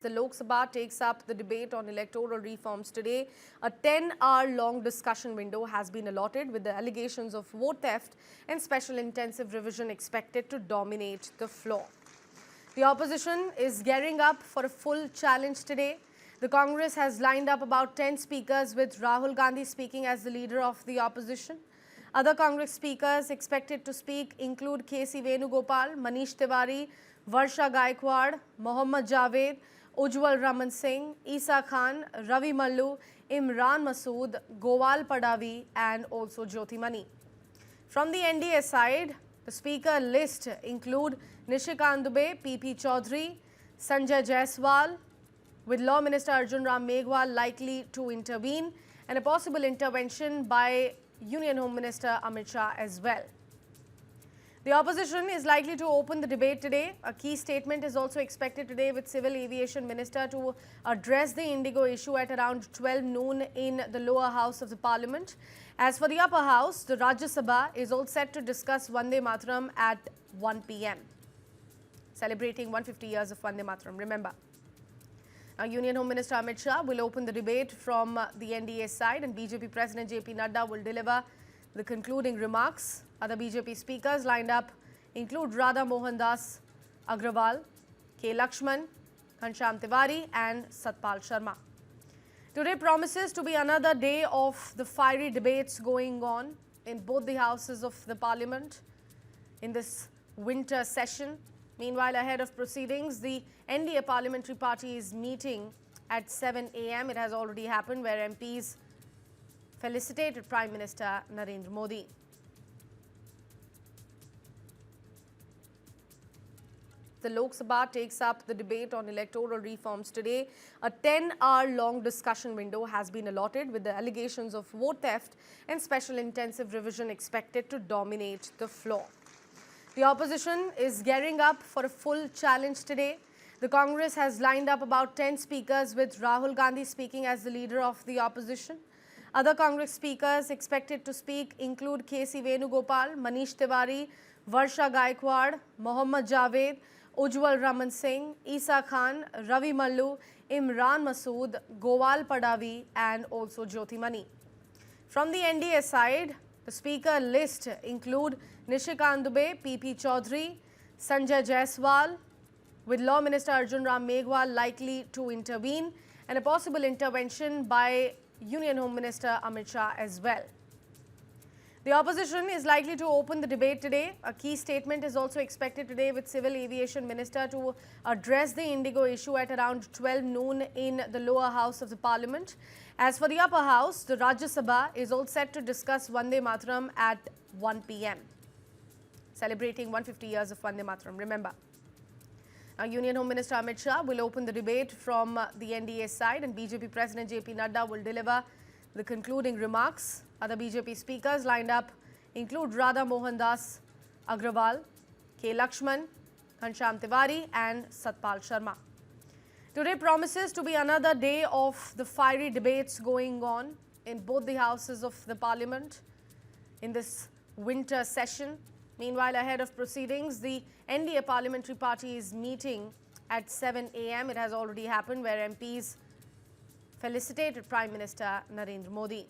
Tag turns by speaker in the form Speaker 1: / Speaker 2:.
Speaker 1: The Lok Sabha takes up the debate on electoral reforms today. A 10-hour-long discussion window has been allotted with the allegations of vote theft and special intensive revision expected to dominate the floor. The opposition is gearing up for a full challenge today. The Congress has lined up about 10 speakers, with Rahul Gandhi speaking as the leader of the opposition. Other Congress speakers expected to speak include K.C. Venugopal, Manish Tiwari, Varsha Gaikwad, Mohammad Javed, Ujjwal Raman Singh, Isa Khan, Ravi Mallu, Imran Masood, Gowal Padavi and also Jyoti Mani. From the NDA side, the speaker list include Nishikant Dubey, P.P. Chaudhary, Sanjay Jaiswal, with Law Minister Arjun Ram Meghwal likely to intervene, and a possible intervention by Union Home Minister Amit Shah as well. The opposition is likely to open the debate today. A key statement is also expected today, with Civil Aviation Minister to address the Indigo issue at around 12 noon in the lower house of the Parliament. As for the upper house, the Rajya Sabha is all set to discuss Vande Mataram at 1 p.m. celebrating 150 years of Vande Mataram. Remember, now Union Home Minister Amit Shah will open the debate from the NDA side, and BJP President JP Nadda will deliver the concluding remarks. Other BJP speakers lined up include Radha Mohan Das Agrawal, K. Lakshman, Ghanshyam Tiwari and Satpal Sharma. Today promises to be another day of the fiery debates going on in both the houses of the Parliament in this winter session. Meanwhile, ahead of proceedings, the NDA Parliamentary Party is meeting at 7 a.m. It has already happened, where MPs felicitated Prime Minister Narendra Modi. The Lok Sabha takes up the debate on electoral reforms today. A 10-hour-long discussion window has been allotted, with the allegations of vote theft and special intensive revision expected to dominate the floor. The opposition is gearing up for a full challenge today. The Congress has lined up about 10 speakers, with Rahul Gandhi speaking as the leader of the opposition. Other Congress speakers expected to speak include K.C. Venugopal, Manish Tiwari, Varsha Gaikwad, Mohammad Javed, Ujjwal Raman Singh, Isa Khan, Ravi Mallu, Imran Masood, Gowal Padavi and also Jyoti Mani. From the NDA side, the speaker list include Nishikant Dubey, P.P. Chaudhary, Sanjay Jaiswal, with Law Minister Arjun Ram Meghwal likely to intervene, and a possible intervention by Union Home Minister Amit Shah as well. The opposition is likely to open the debate today. A key statement is also expected today, with Civil Aviation Minister to address the Indigo issue at around 12 noon in the lower house of the Parliament. As for the upper house, the Rajya Sabha is all set to discuss Vande Mataram at 1 p.m. celebrating 150 years of Vande Mataram. Remember, now Union Home Minister Amit Shah will open the debate from the NDA side, and BJP President JP Nadda will deliver the concluding remarks. Other BJP speakers lined up include Radha Mohan Das Agrawal, K. Lakshman, Ghanshyam Tiwari and Satpal Sharma. Today promises to be another day of the fiery debates going on in both the houses of the Parliament in this winter session. Meanwhile, ahead of proceedings, the NDA Parliamentary Party is meeting at 7 a.m. It has already happened, where MPs felicitated Prime Minister Narendra Modi.